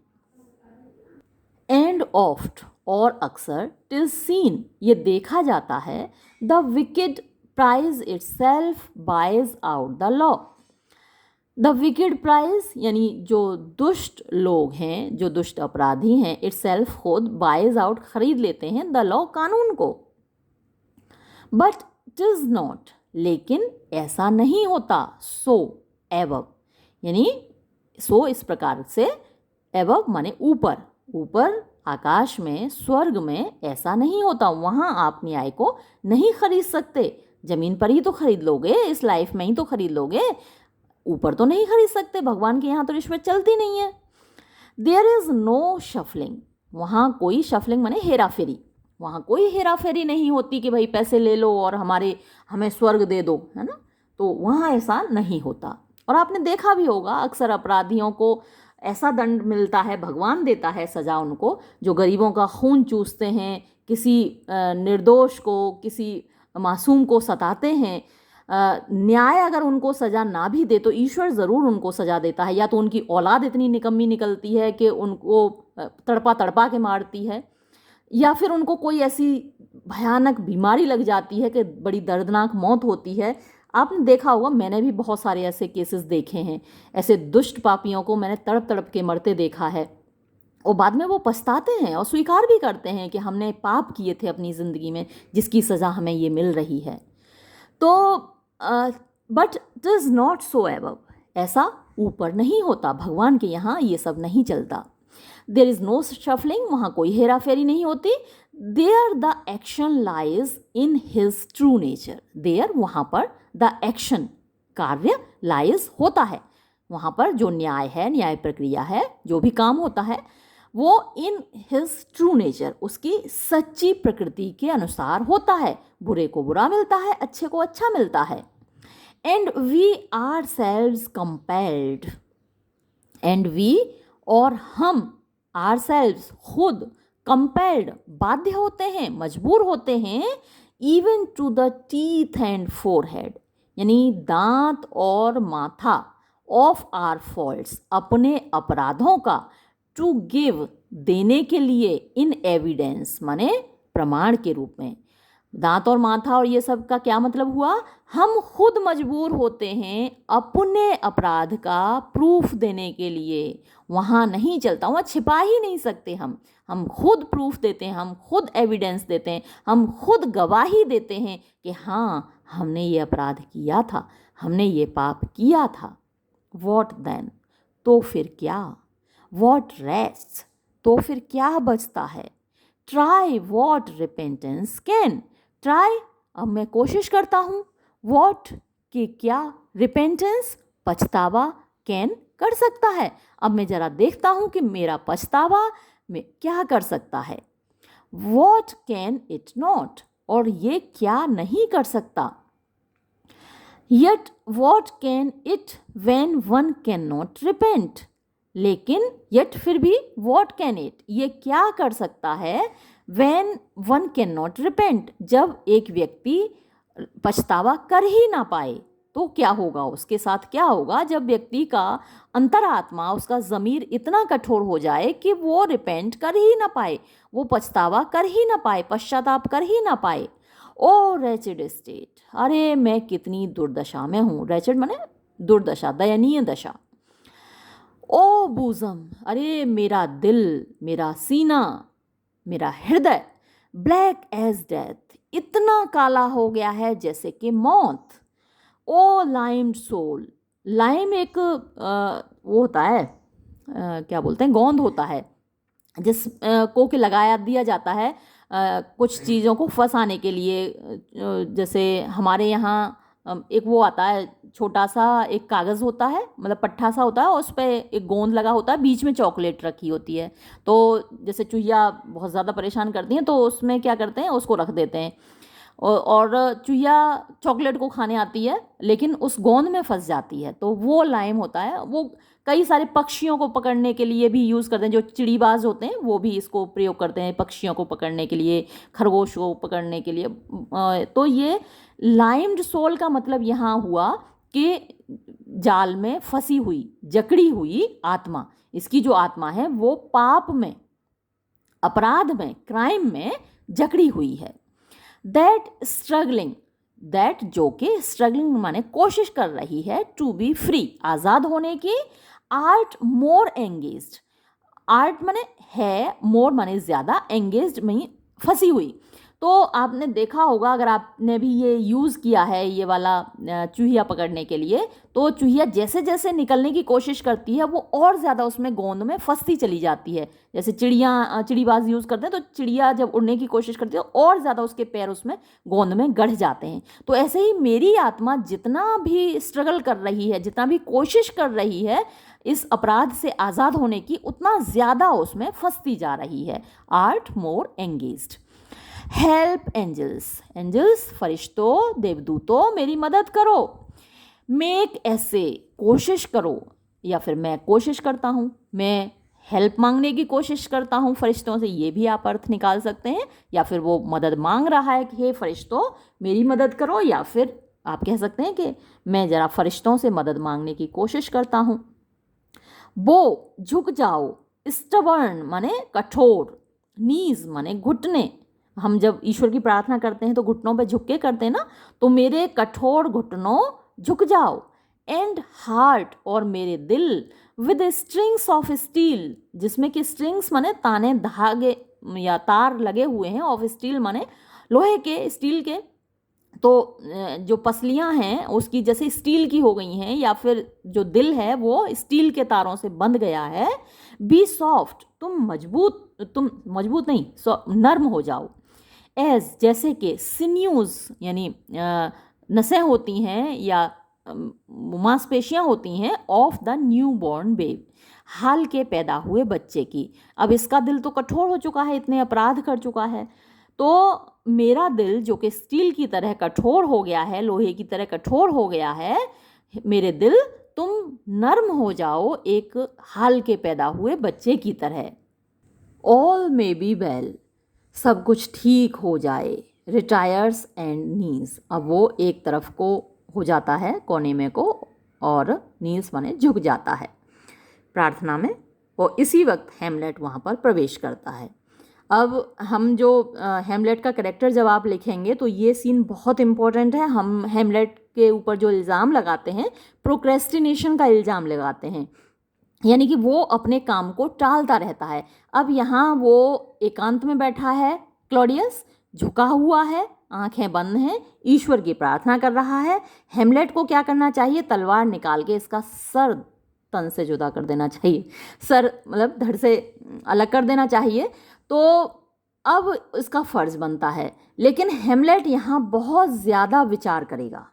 एंड ऑफ्ट, और अक्सर, टिल सीन, ये देखा जाता है, the wicked prize itself buys out the law. The wicked prize यानी जो दुष्ट लोग हैं, जो दुष्ट अपराधी हैं, इट सेल्फ खुद, बाइज आउट खरीद लेते हैं, द लॉ, कानून को। बट इट इज नॉट, लेकिन ऐसा नहीं होता, सो एवब, यानी सो इस प्रकार से, एवब माने ऊपर, ऊपर आकाश में, स्वर्ग में ऐसा नहीं होता। वहाँ आप न्याय को नहीं खरीद सकते। जमीन पर ही तो खरीद लोगे, इस लाइफ में ही तो खरीद लोगे, ऊपर तो नहीं खरीद सकते। भगवान के यहाँ तो रिश्वत चलती नहीं है। देयर इज़ नो शफलिंग, वहाँ कोई शफलिंग माने हेरा फेरी, वहाँ कोई हेरा फेरी नहीं होती कि भाई पैसे ले लो और हमें स्वर्ग दे दो, है ना, तो वहाँ ऐसा नहीं होता। और आपने देखा भी होगा, अक्सर अपराधियों को ऐसा दंड मिलता है, भगवान देता है सज़ा उनको, जो गरीबों का खून चूसते हैं, किसी निर्दोष को, किसी मासूम को सताते हैं। न्याय अगर उनको सज़ा ना भी दे तो ईश्वर ज़रूर उनको सज़ा देता है, या तो उनकी औलाद इतनी निकम्मी निकलती है कि उनको तड़पा तड़पा के मारती है, या फिर उनको कोई ऐसी भयानक बीमारी लग जाती है कि बड़ी दर्दनाक मौत होती है। आपने देखा होगा, मैंने भी बहुत सारे ऐसे केसेस देखे हैं, ऐसे दुष्ट पापियों को मैंने तड़प तड़प के मरते देखा है, और बाद में वो पछताते हैं और स्वीकार भी करते हैं कि हमने पाप किए थे अपनी ज़िंदगी में, जिसकी सज़ा हमें ये मिल रही है। तो but it is not so above, ऐसा ऊपर नहीं होता, भगवान के यहाँ ये सब नहीं चलता। देयर इज़ नो शफलिंग, वहाँ कोई हेरा फेरी नहीं होती। There the action lies in his true nature, there वहाँ पर, द एक्शन कार्य, लाइज होता है, वहाँ पर जो न्याय है, न्याय प्रक्रिया है, जो भी काम होता है वो इन हिज ट्रू नेचर, उसकी सच्ची प्रकृति के अनुसार होता है। बुरे को बुरा मिलता है, अच्छे को अच्छा मिलता है। And we ourselves compelled, and we और हम, आर सेल्व्स खुद, कंपेल्ड बाध्य होते हैं, मजबूर होते हैं, even to the teeth and forehead, यानी दांत और माथा, ऑफ आर फॉल्ट्स, अपने अपराधों का, टू गिव देने के लिए, इन एविडेंस माने प्रमाण के रूप में। दांत और माथा और ये सब का क्या मतलब हुआ, हम खुद मजबूर होते हैं अपने अपराध का प्रूफ देने के लिए, वहाँ नहीं चलता, वहाँ छिपा ही नहीं सकते हम खुद प्रूफ देते हैं, हम खुद एविडेंस देते हैं, हम खुद गवाही देते हैं कि हाँ हमने ये अपराध किया था, हमने ये पाप किया था। वॉट देन, तो फिर क्या, वॉट रेस्ट, तो फिर क्या बचता है, try what repentance can, try अब मैं कोशिश करता हूँ, वॉट कि क्या, रिपेंटेंस पछतावा, कैन कर सकता है, अब मैं ज़रा देखता हूँ कि मेरा पछतावा में क्या कर सकता है। वॉट कैन इट नॉट, और ये क्या नहीं कर सकता। Yet what can it when one can not repent, लेकिन यट फिर भी वॉट कैन इट, ये क्या कर सकता है, when one can not repent, जब एक व्यक्ति पछतावा कर ही ना पाए, तो क्या होगा उसके साथ, क्या होगा जब व्यक्ति का अंतरात्मा, उसका ज़मीर इतना कठोर हो जाए कि वो रिपेंट कर ही ना पाए, वो पछतावा कर ही ना पाए, पश्चाताप कर ही ना पाए। ओ रेचिड स्टेट, अरे मैं कितनी दुर्दशा में हूँ, रेचिड माने दुर्दशा, दयनीय दशा। ओ बूजम, अरे मेरा दिल, मेरा सीना, मेरा हृदय, ब्लैक एज डेथ, इतना काला हो गया है जैसे कि मौत। ओ लाइम्ड सोल, लाइम एक वो होता है, क्या बोलते हैं, गोंद होता है, जिस को के लगाया दिया जाता है कुछ चीज़ों को फंसाने के लिए। जैसे हमारे यहाँ एक वो आता है, छोटा सा एक कागज़ होता है, मतलब पट्टा सा होता है, और उस पर एक गोंद लगा होता है, बीच में चॉकलेट रखी होती है। तो जैसे चूहिया बहुत ज़्यादा परेशान करती हैं, तो उसमें क्या करते हैं, उसको रख देते हैं, और चूहिया चॉकलेट को खाने आती है लेकिन उस गोंद में फंस जाती है, तो वो लाइम होता है। वो कई सारे पक्षियों को पकड़ने के लिए भी यूज़ करते हैं, जो चिड़ीबाज होते हैं वो भी इसको प्रयोग करते हैं पक्षियों को पकड़ने के लिए, खरगोश को पकड़ने के लिए। तो ये लाइम्ड सोल का मतलब यहाँ हुआ कि जाल में फंसी हुई, जकड़ी हुई आत्मा, इसकी जो आत्मा है वो पाप में, अपराध में, क्राइम में जकड़ी हुई है। दैट स्ट्रगलिंग, दैट जो कि स्ट्रगलिंग माने कोशिश कर रही है, टू बी फ्री आज़ाद होने की, आर्ट मोर एंगेज्ड, आर्ट माने है, मोर माने ज़्यादा, एंगेज्ड में फंसी हुई। तो आपने देखा होगा, अगर आपने भी ये यूज़ किया है ये वाला चूहिया पकड़ने के लिए, तो चूहिया जैसे जैसे निकलने की कोशिश करती है वो और ज़्यादा उसमें गोंद में फंसती चली जाती है। जैसे चिड़ीबाज यूज़ करते हैं, तो चिड़िया जब उड़ने की कोशिश करती है और ज़्यादा उसके पैर उसमें गोंद में गड़ जाते हैं। तो ऐसे ही मेरी आत्मा जितना भी स्ट्रगल कर रही है, जितना भी कोशिश कर रही है इस अपराध से आज़ाद होने की, उतना ज़्यादा उसमें फंसती जा रही है। आर्ट मोर एंगेज्ड। हेल्प एंजल्स, एंजल्स फरिश्तों, देवदूतों मेरी मदद करो। मेक ऐसे, कोशिश करो, या फिर मैं कोशिश करता हूँ, मैं हेल्प मांगने की कोशिश करता हूँ फरिश्तों से, ये भी आप अर्थ निकाल सकते हैं। या फिर वो मदद मांग रहा है कि हे फरिश्तों मेरी मदद करो, या फिर आप कह सकते हैं कि मैं ज़रा फरिश्तों से मदद मांगने की कोशिश करता हूँ। बो, झुक जाओ, स्टबर्न माने कठोर, नीज माने घुटने, हम जब ईश्वर की प्रार्थना करते हैं तो घुटनों पे झुक के करते हैं ना, तो मेरे कठोर घुटनों झुक जाओ। एंड हार्ट, और मेरे दिल, विद स्ट्रिंग्स ऑफ स्टील, जिसमें कि स्ट्रिंग्स माने ताने, धागे या तार लगे हुए हैं, ऑफ स्टील माने लोहे के, स्टील के। तो जो पसलियां हैं उसकी जैसे स्टील की हो गई हैं, या फिर जो दिल है वो स्टील के तारों से बंध गया है। बी सॉफ्ट, तुम मजबूत नहीं, नर्म हो जाओ। एज, जैसे कि सिन्यूज यानी नसें होती हैं या मांसपेशियां होती हैं, of the new born babe, हाल के पैदा हुए बच्चे की। अब इसका दिल तो कठोर हो चुका है, इतने अपराध कर चुका है, तो मेरा दिल जो कि स्टील की तरह कठोर हो गया है, लोहे की तरह कठोर हो गया है, मेरे दिल तुम नर्म हो जाओ एक हाल के पैदा हुए बच्चे की तरह। ऑल मे बी वेल, सब कुछ ठीक हो जाए। रिटायर्स एंड नीज, अब वो एक तरफ को हो जाता है, कोने में को, और नीज माने झुक जाता है प्रार्थना में। और इसी वक्त हेमलेट वहाँ पर प्रवेश करता है। अब हम जो हेमलेट का कैरेक्टर जब आप लिखेंगे तो ये सीन बहुत इम्पोर्टेंट है। हम हेमलेट के ऊपर जो इल्ज़ाम लगाते हैं, प्रोक्रेस्टिनेशन का इल्ज़ाम लगाते हैं, यानी कि वो अपने काम को टालता रहता है। अब यहाँ वो एकांत में बैठा है, क्लॉडियस झुका हुआ है, आंखें बंद हैं, ईश्वर की प्रार्थना कर रहा है। हेमलेट को क्या करना चाहिए? तलवार निकाल के इसका सर तन से जुदा कर देना चाहिए, सर मतलब धड़ से अलग कर देना चाहिए। तो अब इसका फर्ज बनता है, लेकिन हेमलेट यहाँ बहुत ज़्यादा विचार करेगा।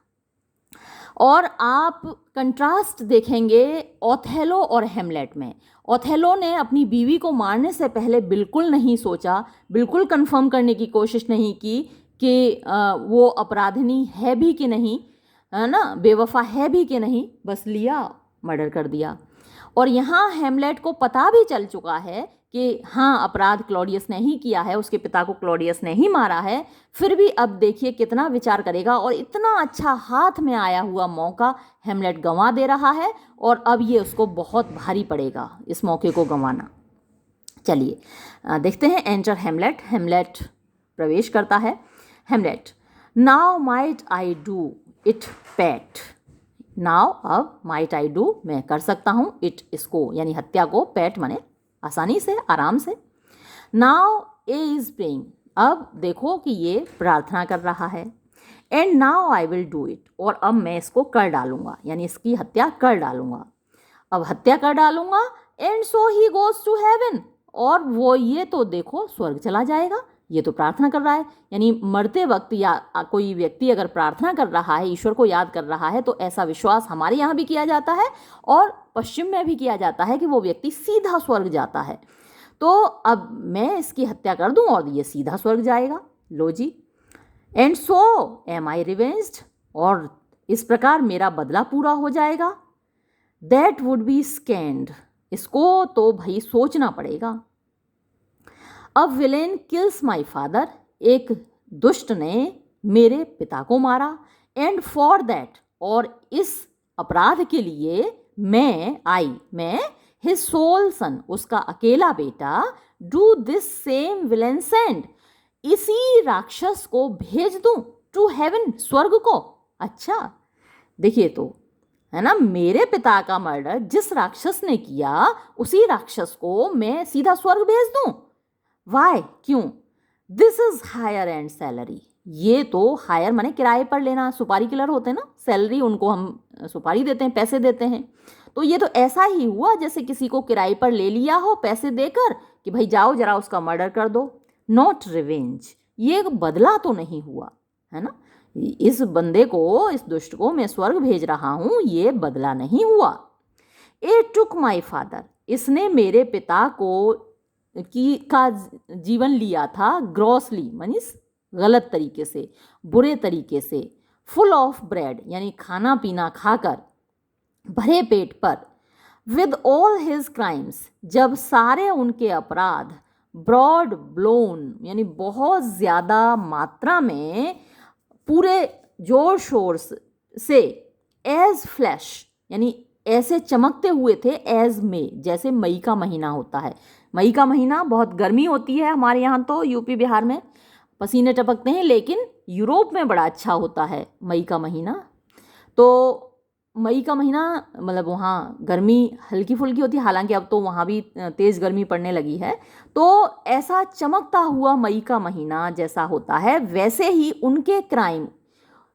और आप कंट्रास्ट देखेंगे ओथेलो और हेमलेट में। ओथेलो ने अपनी बीवी को मारने से पहले बिल्कुल नहीं सोचा, बिल्कुल कंफर्म करने की कोशिश नहीं की कि वो अपराधिनी है भी कि नहीं, है ना, बेवफा है भी कि नहीं, बस लिया, मर्डर कर दिया। और यहाँ हेमलेट को पता भी चल चुका है कि हाँ, अपराध क्लॉडियस ने ही किया है, उसके पिता को क्लॉडियस ने ही मारा है। फिर भी अब देखिए कितना विचार करेगा, और इतना अच्छा हाथ में आया हुआ मौका हेमलेट गंवा दे रहा है, और अब ये उसको बहुत भारी पड़ेगा इस मौके को गंवाना। चलिए देखते हैं। एंटर हेमलेट, हेमलेट प्रवेश करता है। Hamlet, now might I do it pat. Now, अब, माइट आई डू, मैं कर सकता हूँ, इट, इसको यानी हत्या को, पैट माने आसानी से, आराम से। नाउ ए इज प्रेइंग, अब देखो कि ये प्रार्थना कर रहा है। And now I will do it, और अब मैं इसको कर डालूंगा, यानी इसकी हत्या कर डालूंगा। अब हत्या कर डालूंगा। And so he goes to heaven, और वो ये तो देखो स्वर्ग चला जाएगा। ये तो प्रार्थना कर रहा है, यानी मरते वक्त या कोई व्यक्ति अगर प्रार्थना कर रहा है, ईश्वर को याद कर रहा है, तो ऐसा विश्वास हमारे यहाँ भी किया जाता है और पश्चिम में भी किया जाता है कि वो व्यक्ति सीधा स्वर्ग जाता है। तो अब मैं इसकी हत्या कर दूं और ये सीधा स्वर्ग जाएगा। लो जी। एंड सो एम आई रिवेंज्ड, और इस प्रकार मेरा बदला पूरा हो जाएगा। दैट वुड बी स्कैंड, इसको तो भाई सोचना पड़ेगा। अब विलेन किल्स माई फादर, एक दुष्ट ने मेरे पिता को मारा। एंड फॉर दैट, और इस अपराध के लिए मैं हिज सोल सन, उसका अकेला बेटा, do this same villain send, इसी राक्षस को भेज दूं टू हेवन, स्वर्ग को। अच्छा देखिए तो, है ना, मेरे पिता का मर्डर जिस राक्षस ने किया, उसी राक्षस को मैं सीधा स्वर्ग भेज दूं। वाई, क्यों? This is hire and salary, ये तो हायर माने किराए पर लेना, सुपारी किलर होते हैं ना, सैलरी उनको हम सुपारी देते हैं, पैसे देते हैं। तो ये तो ऐसा ही हुआ जैसे किसी को किराए पर ले लिया हो पैसे देकर कि भाई जाओ जरा उसका मर्डर कर दो। नॉट रिवेंज, ये बदला तो नहीं हुआ, है ना, इस बंदे को, इस दुष्ट को मैं स्वर्ग भेज रहा हूं, ये बदला नहीं हुआ। ए टुक माई फादर, इसने मेरे पिता को का जीवन लिया था ग्रॉसली, मीन्स गलत तरीके से, बुरे तरीके से। फुल ऑफ ब्रेड, यानी खाना पीना खाकर, भरे पेट पर। विद ऑल हिज क्राइम्स, जब सारे उनके अपराध, ब्रॉड ब्लोन, यानी बहुत ज़्यादा मात्रा में, पूरे जोर शोर से, एज फ्लैश, यानी ऐसे चमकते हुए थे, एज मे, जैसे मई का महीना होता है। मई का महीना बहुत गर्मी होती है हमारे यहाँ, तो यूपी बिहार में पसीने टपकते हैं, लेकिन यूरोप में बड़ा अच्छा होता है मई का महीना। तो मई का महीना मतलब वहाँ गर्मी हल्की फुल्की होती है, हालांकि अब तो वहाँ भी तेज़ गर्मी पड़ने लगी है। तो ऐसा चमकता हुआ मई का महीना जैसा होता है, वैसे ही उनके क्राइम,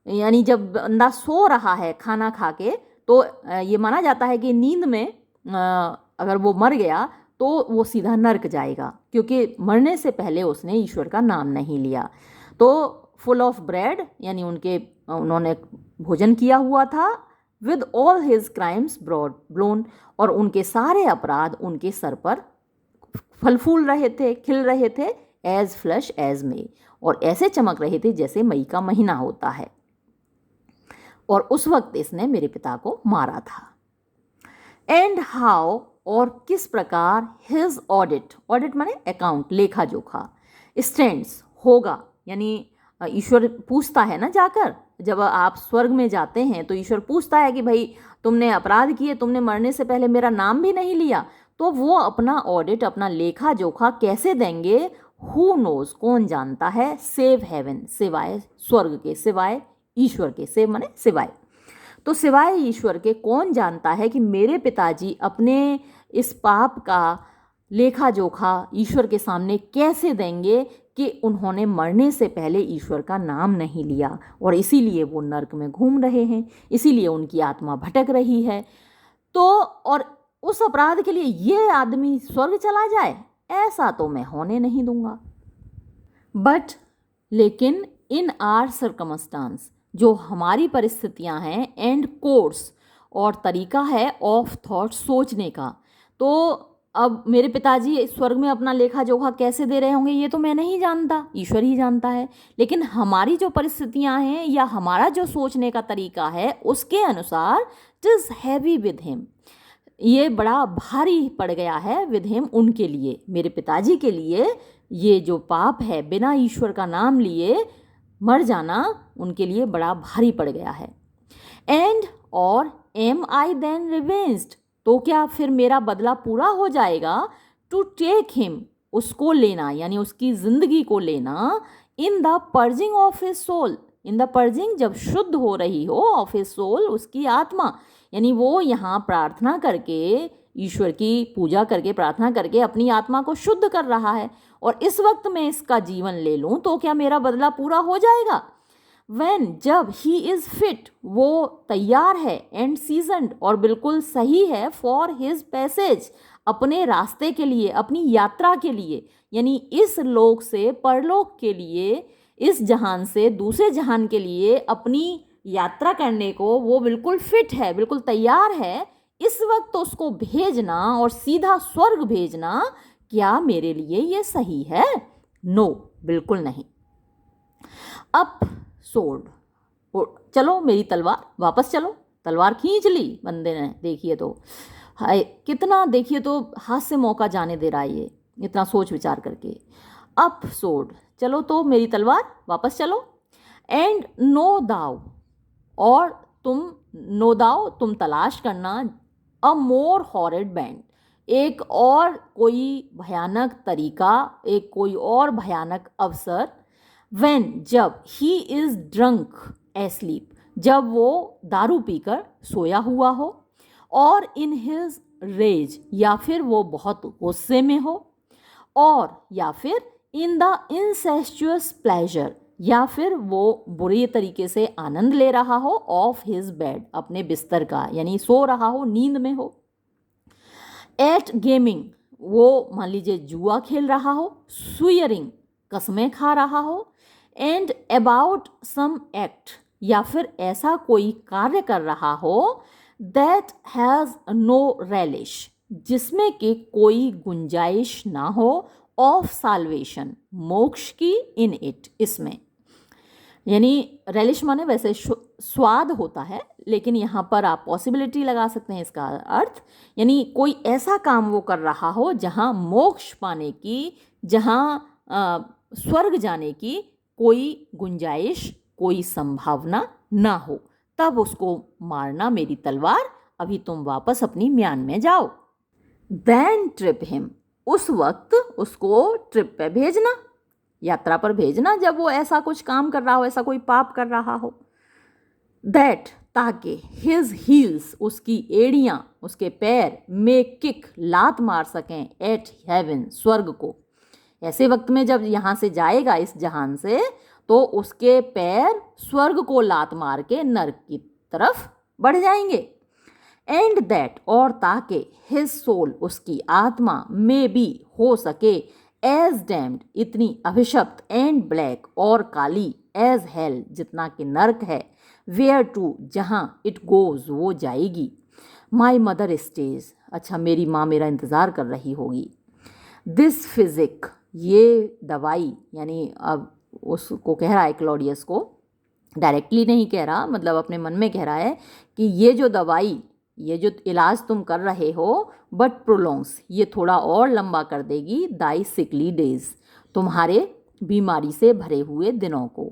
यानी जब बंदा सो रहा है खाना खा के, तो ये माना जाता है कि नींद में अगर वो मर गया तो वो सीधा नर्क जाएगा, क्योंकि मरने से पहले उसने ईश्वर का नाम नहीं लिया। तो फुल ऑफ ब्रेड, यानी उन्होंने भोजन किया हुआ था। With all his crimes broad blown, और उनके सारे अपराध उनके सर पर फल फूल रहे थे, खिल रहे थे, एज फ्लश एज मे, और ऐसे चमक रहे थे जैसे मई का महीना होता है, और उस वक्त इसने मेरे पिता को मारा था। एंड हाउ, और किस प्रकार, हिज ऑडिट, ऑडिट माने अकाउंट, लेखा जोखा, स्टैंड्स होगा, यानी ईश्वर पूछता है ना जाकर, जब आप स्वर्ग में जाते हैं तो ईश्वर पूछता है कि भाई तुमने अपराध किए, तुमने मरने से पहले मेरा नाम भी नहीं लिया, तो वो अपना ऑडिट, अपना लेखा जोखा कैसे देंगे? हु नोज, कौन जानता है, सेव हेवन, सिवाय स्वर्ग के, सिवाय ईश्वर के, सेव माने सिवाय, तो सिवाय ईश्वर के कौन जानता है कि मेरे पिताजी अपने इस पाप का लेखा जोखा ईश्वर के सामने कैसे देंगे कि उन्होंने मरने से पहले ईश्वर का नाम नहीं लिया, और इसीलिए वो नर्क में घूम रहे हैं, इसीलिए उनकी आत्मा भटक रही है। तो और उस अपराध के लिए ये आदमी स्वर्ग चला जाए, ऐसा तो मैं होने नहीं दूंगा। बट लेकिन इन आर सर्कमस्टांस, जो हमारी परिस्थितियां हैं, एंड कोर्स, और तरीका है ऑफ थॉट, सोचने का, तो अब मेरे पिताजी स्वर्ग में अपना लेखा जोखा कैसे दे रहे होंगे ये तो मैं नहीं जानता, ईश्वर ही जानता है। लेकिन हमारी जो परिस्थितियां हैं या हमारा जो सोचने का तरीका है उसके अनुसार it is heavy with him, ये बड़ा भारी पड़ गया है विद हिम, उनके लिए, मेरे पिताजी के लिए ये जो पाप है बिना ईश्वर का नाम लिए मर जाना, उनके लिए बड़ा भारी पड़ गया है। एंड और एम आई देन रिवेंज्ड, तो क्या फिर मेरा बदला पूरा हो जाएगा? टू टेक हिम, उसको लेना, यानी उसकी जिंदगी को लेना, in the purging of his soul, in the purging, जब शुद्ध हो रही हो, ऑफ हिज सोल, उसकी आत्मा, यानी वो यहाँ प्रार्थना करके, ईश्वर की पूजा करके, प्रार्थना करके अपनी आत्मा को शुद्ध कर रहा है, और इस वक्त मैं इसका जीवन ले लूँ तो क्या मेरा बदला पूरा हो जाएगा? When, जब ही इज़ फिट, वो तैयार है, एंड सीजनड, और बिल्कुल सही है, फॉर हिज पैसेज, अपने रास्ते के लिए, अपनी यात्रा के लिए, यानी इस लोक से परलोक के लिए, इस जहान से दूसरे जहान के लिए अपनी यात्रा करने को वो बिल्कुल फिट है, बिल्कुल तैयार है, इस वक्त तो उसको भेजना और सीधा स्वर्ग भेजना, क्या मेरे लिए ये सही है? नो, बिल्कुल नहीं। अप सोर्ड, चलो मेरी तलवार, वापस चलो, तलवार खींच ली बंदे ने, देखिए तो, हाय कितना, देखिए तो हाथ से मौका जाने दे रहा है ये, इतना सोच विचार करके। अप सोर्ड, चलो तो मेरी तलवार, वापस चलो। एंड नो दाव, और तुम, नो दाव, तुम तलाश करना, अ मोर हॉरिड बैंड, एक और कोई भयानक तरीका, एक कोई और भयानक अवसर। When, जब, he is drunk asleep, जब वो दारू पीकर सोया हुआ हो, और in his rage, या फिर वो बहुत गुस्से में हो, और या फिर in the incestuous pleasure, या फिर वो बुरी तरीके से आनंद ले रहा हो, of his bed, अपने बिस्तर का, यानी सो रहा हो, नींद में हो। At gaming, वो मान लीजिए जुआ खेल रहा हो, swearing, कसमें खा रहा हो, एंड अबाउट सम एक्ट, या फिर ऐसा कोई कार्य कर रहा हो, दैट हैज़ नो रेलिश, जिसमें कि कोई गुंजाइश ना हो, ऑफ साल्वेशन, मोक्ष की, इन इट, इसमें, यानी रेलिश माने वैसे स्वाद होता है, लेकिन यहाँ पर आप पॉसिबिलिटी लगा सकते हैं इसका अर्थ, यानी कोई ऐसा काम वो कर रहा हो जहाँ मोक्ष पाने की, जहाँ स्वर्ग जाने की कोई गुंजाइश, कोई संभावना ना हो, तब उसको मारना मेरी तलवार, अभी तुम वापस अपनी म्यान में जाओ। देन ट्रिप हिम, उस वक्त उसको ट्रिप पे भेजना, यात्रा पर भेजना, जब वो ऐसा कुछ काम कर रहा हो, ऐसा कोई पाप कर रहा हो। दैट, ताकि, हिज हील्स, उसकी एड़ियाँ, उसके पैर, में किक, लात मार सकें, एट हेवन, स्वर्ग को, ऐसे वक्त में जब यहाँ से जाएगा इस जहान से, तो उसके पैर स्वर्ग को लात मार के नर्क की तरफ बढ़ जाएंगे। एंड दैट, और ताकि, हिज सोल, उसकी आत्मा, में भी, हो सके, एज डैम्ड, इतनी अभिशप्त, एंड ब्लैक, और काली, एज हेल, जितना कि नर्क है, वेयर टू, जहाँ, इट गोज, वो जाएगी, माई मदर स्टेज, अच्छा मेरी माँ मेरा इंतज़ार कर रही होगी, दिस फिजिक, ये दवाई, यानी अब उसको कह रहा है क्लॉडियस को, डायरेक्टली नहीं कह रहा, मतलब अपने मन में कह रहा है कि ये जो दवाई, ये जो इलाज तुम कर रहे हो, बट प्रोलोंग्स, ये थोड़ा और लंबा कर देगी दाई सिकली डेज, तुम्हारे बीमारी से भरे हुए दिनों को।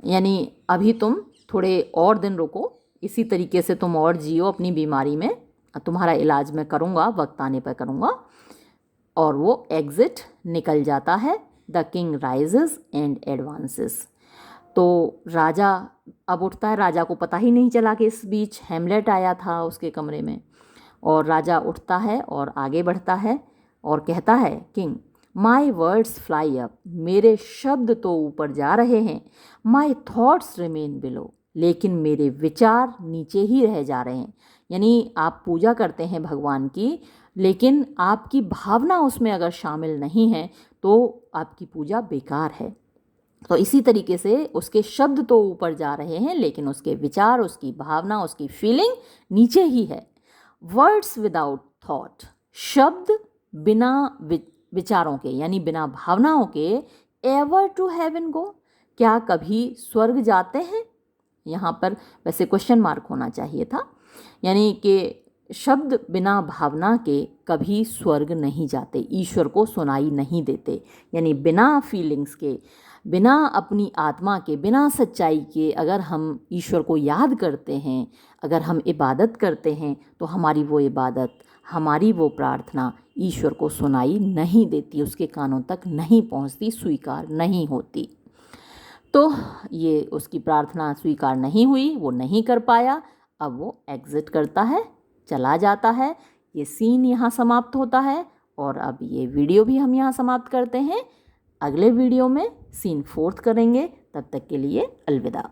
यानी अभी तुम थोड़े और दिन रुको, इसी तरीके से तुम और जियो अपनी बीमारी में, तुम्हारा इलाज मैं करूँगा, वक्त आने पर करूँगा। और वो एग्जिट निकल जाता है। The king rises and advances. तो राजा अब उठता है, राजा को पता ही नहीं चला कि इस बीच हैमलेट आया था उसके कमरे में। और राजा उठता है और आगे बढ़ता है और कहता है, king, my words fly up, मेरे शब्द तो ऊपर जा रहे हैं, माई थॉट्स रिमेन बिलो, लेकिन मेरे विचार नीचे ही रह जा रहे हैं। यानी आप पूजा करते हैं भगवान की, लेकिन आपकी भावना उसमें अगर शामिल नहीं है तो आपकी पूजा बेकार है। तो इसी तरीके से उसके शब्द तो ऊपर जा रहे हैं, लेकिन उसके विचार, उसकी भावना, उसकी फीलिंग नीचे ही है। वर्ड्स विदाउट थॉट, शब्द बिना विचारों के, यानी बिना भावनाओं के, एवर टू हेवन गो, क्या कभी स्वर्ग जाते हैं? यहाँ पर वैसे क्वेश्चन मार्क होना चाहिए था, यानी कि शब्द बिना भावना के कभी स्वर्ग नहीं जाते, ईश्वर को सुनाई नहीं देते। यानी बिना फीलिंग्स के, बिना अपनी आत्मा के, बिना सच्चाई के अगर हम ईश्वर को याद करते हैं, अगर हम इबादत करते हैं, तो हमारी वो इबादत, हमारी वो प्रार्थना ईश्वर को सुनाई नहीं देती, उसके कानों तक नहीं पहुंचती, स्वीकार नहीं होती। तो ये उसकी प्रार्थना स्वीकार नहीं हुई, वो नहीं कर पाया। अब वो एग्जिट करता है, चला जाता है। ये सीन यहाँ समाप्त होता है और अब ये वीडियो भी हम यहाँ समाप्त करते हैं। अगले वीडियो में सीन 4 करेंगे। तब तक के लिए अलविदा।